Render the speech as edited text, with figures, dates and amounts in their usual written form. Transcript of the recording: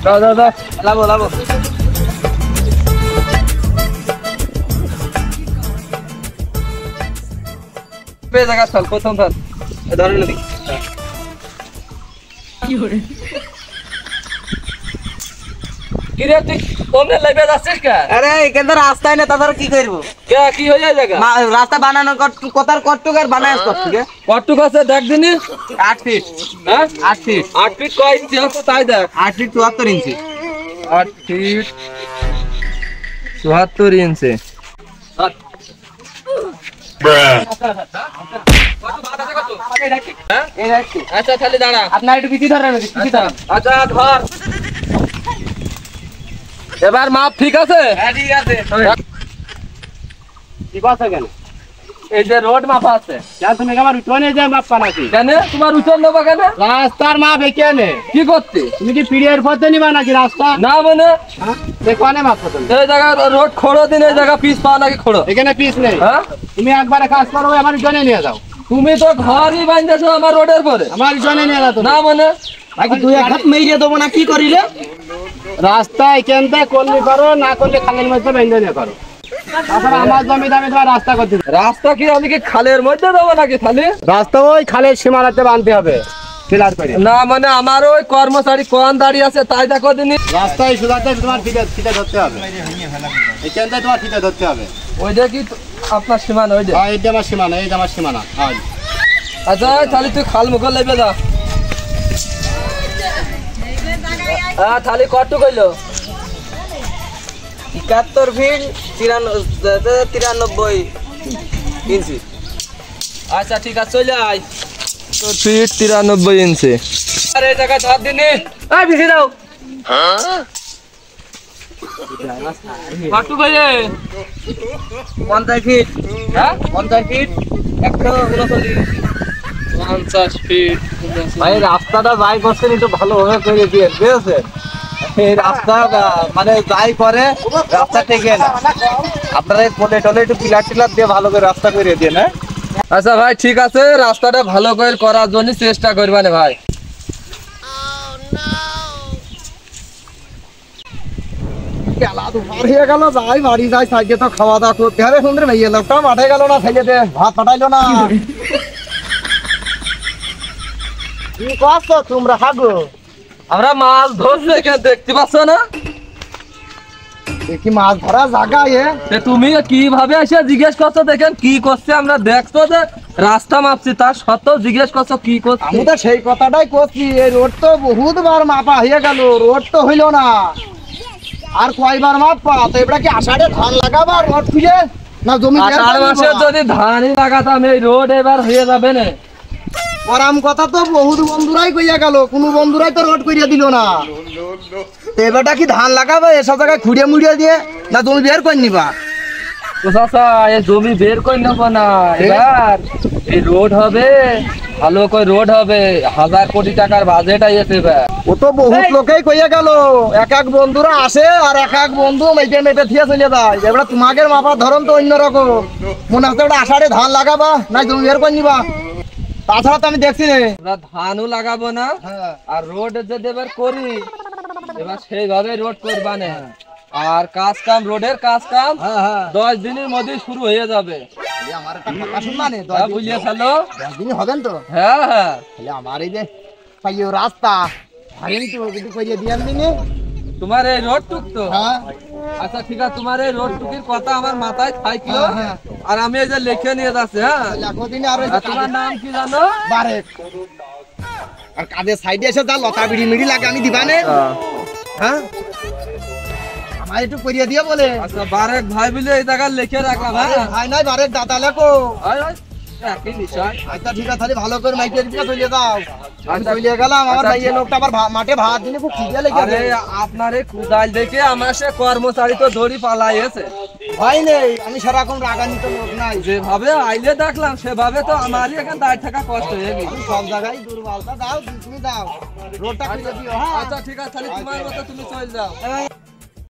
দাও দাও দাও, লাবো লাবো। পেয়ে জায়গা চল, প্রথম ধর, ধরে নিবি। কি করে কি রে তুই কমনে লাইবে যাচ্ছিস কে? আরে এখান তো রাস্তায় না, তাছাড়া কি করবো? কে কি হয়ে যায় জায়গা? রাস্তা বানানো কথার কটুক আর বানায় কটুক। কটুক আছে দেখ দিনি। 8 ফিট। হ্যাঁ 8 ফিট। 8 ফিট কয় ইঞ্চি আছে তাই দেখ। 8 ফিট 74 ইঞ্চি। 8 ফিট 74 ইঞ্চি। আচ্ছা তাহলে দাঁড়া, আপনার একটু পিছিয়ে ধরেন, পিছিয়ে ধরেন। আচ্ছা ধর, এবার মাপ ঠিক আছে? হ্যাঁ ঠিক আছে। ঠিক আছে কেন? এই যে রোড মাপা আছে, তুমি আমার উঠোনে যে মাপ নাকি? কেন তোমার উঠোন নেবো কেন? রাস্তার মাপ এখানে কি করতে? তুমি কি পিড়িয়ার পথে নিবা নাকি রাস্তা? না মানে এখানে মাপ করতে এই জায়গা রোড খোড়ো দিন, এই জায়গা পিস পাওয়া নাকি খোড়ো? এখানে পিস নেই। হ্যাঁ তুমি একবারে কাজ করো, আমার উঠোনে নিয়ে যাও। তুমি তো ঘরই বাঁধতেছো আমার রোডের পরে। আমার উঠোনে নিয়ে যাও। না মানে বাকি দুই এক হাত মেরিয়ে দেবো না, কি করিলে? রাস্তা এখানটা করলে করো, না করলে খালের মধ্যে বেঁধে নিয়ে করো। তাছাড়া আমার জমি দামে তোমার রাস্তা করতে হবে। রাস্তা কি আমি কি খালের মধ্যে দেবো নাকি? খালি রাস্তা ওই খালের সীমানাতে বাঁধতে হবে, ফিলার করে। না মানে আমার ওই কর্মচারী কোন দাঁড়িয়ে আছে তাই দেখো দিনি। রাস্তায় সুদাতে তোমার ফিতে ধরতে হবে, এখানটায় তোমার ফিতে ধরতে হবে। ওইটা কি আপনার সীমানা? ওইটা এইটা আমার সীমানা, এইটা আমার সীমানা। আচ্ছা তাহলে তুই খাল মুখ লেবে যা। হ্যাঁ তাহলে কত কইলো? 71 ফিট 93 ইঞ্চি। আচ্ছা ঠিক আছে চলে আয়। 70 ফিট 93 ইঞ্চি। আরে এই জায়গা ধর দিনি। এই বেশি দাও। কত কইলে? 50 ফিট। হ্যাঁ 50 ফিট 139 ইঞ্চি। 50 ফিট। ভাই রাস্তাটা যাই করছেন একটু ভালোভাবে করে দিয়ে, ঠিক আছে? এই রাস্তা মানে যাই করে রাস্তা টেকে না, আপনারা কোলে টোলে একটু পিলার টিলার দিয়ে ভালো করে রাস্তা করে দিয়ে না। আচ্ছা ভাই ঠিক আছে, রাস্তাটা ভালো করে করার জন্য চেষ্টা করবানে ভাই। হয়ে গেল, যাই বাড়ি যাই সাইকে তো খাওয়া দাওয়া করতে হবে। সুন্দর ভাইয়া লোকটা মাঠে গেল না, ছেলেতে ভাত পাঠাইলো না। কি করছো তোমরা? হাগো আমরা মাছ ধরছি এখানে, দেখতে পাচ্ছ না? দেখি মাছ ধরা জায়গা। তুমি কিভাবে এসে জিজ্ঞেস করছো দেখেন কি করছে? আমরা দেখছো যে রাস্তা মাপছি, তার সত্ত্বেও জিজ্ঞেস করছো কি করছে? আমি তো সেই কথাটাই করছি, এই রোড তো বহুতবার মাপা হয়ে গেল, রোড তো হইলো না। আর কয়বার মাপা? তো এবার কি আষাঢ়ে ধান লাগাবা রোড খুঁজে না জমি? আষাঢ় মাসে যদি ধানই লাগাতাম এই রোড এবার হয়ে যাবে না। পরাম কথা তো বহুত বন্ধুরাই কইয়া গেল, কোনো বন্ধুরাই তো রোড করিয়া দিল না। তো এবারটা কি ধান লাগাবো এসব জায়গায় খুঁড়িয়ে মুড়িয়ে দিয়ে, না জমি বের করে নিবা? তো চাচা এই জমি বের করে নেবো না, এবার এই রোড হবে, ভালো করে রোড হবে, 1000 কোটি টাকার বাজেট আইছে এবার। ও তো বহুত লোকেই কইয়া গেল, এক এক বন্ধুরা আসে আর এক এক বন্ধু মেটে মেটে থিয়ে চলে যায়। এবার তোমাকে মাপার ধরন তো অন্যরকম। মনে হচ্ছে ওটা আষাঢ়ে ধান লাগাবা না জমি বের করে নিবা? তাছাড়া তো আমি দেখছি না। আমরা ধানও লাগাবো না, আর রোড যদি এবার করি এবার সেইভাবে রোড করবা না। আর কাজ কাম, রোডের কাজ কাম 10 দিনের মধ্যে শুরু হয়ে যাবে। আমার একটা কথা শুনবা নে? বুঝিয়ে ফেলো। 10 দিন হবেন তো? হ্যাঁ হ্যাঁ তাহলে আমার এই যে পাইও রাস্তা ভাই তো কিছু কইয়ে দিয়ান দিনে। তোমার এই রোড টুক তো? হ্যাঁ আচ্ছা ঠিক আছে, তোমার এই রোড টুকির কথা আমার মাথায় থাকলো, আর আমি এই যে লিখে নিয়ে যাচ্ছি। হ্যাঁ লাখো দিনে আর তোমার নাম কি জানো? বারেক। আর কাদের সাইডে এসে যা লতা বিড়ি মিড়ি লাগে আমি দিবানে। হ্যাঁ আমার একটু করিয়ে দিয়ে বলে। আচ্ছা বারেক ভাই বলে এই জায়গা লিখে রাখলাম। হ্যাঁ ভাই নাই বারেক দাদা লেখো। একই বিষয়। আচ্ছা ঠিক আছে, তাহলে ভালো করে মাইকে দিয়ে চলে যাও। আমি চলে গেলাম, আমার ভাই এই লোকটা আবার মাঠে ভাত দিনে খুব খিদে লেগেছে। আরে আপনার এই কুদাল দেখে আমার সে কর্মচারী তো ধরি পালাইছে। ভাই নেই, আমি সারাক্ষণ রাগান্বিত লোক নাই। যেভাবে আইলে দেখলাম সেভাবে তো আমারই এখানে দাঁড়িয়ে থাকা কষ্ট হয়ে গেছে। সব জায়গায় দুর্বলতা। দাও তুমি দাও, রোডটা খুলে দিও। হ্যাঁ আচ্ছা ঠিক আছে, তাহলে তোমার মতো তুমি চলে যাও।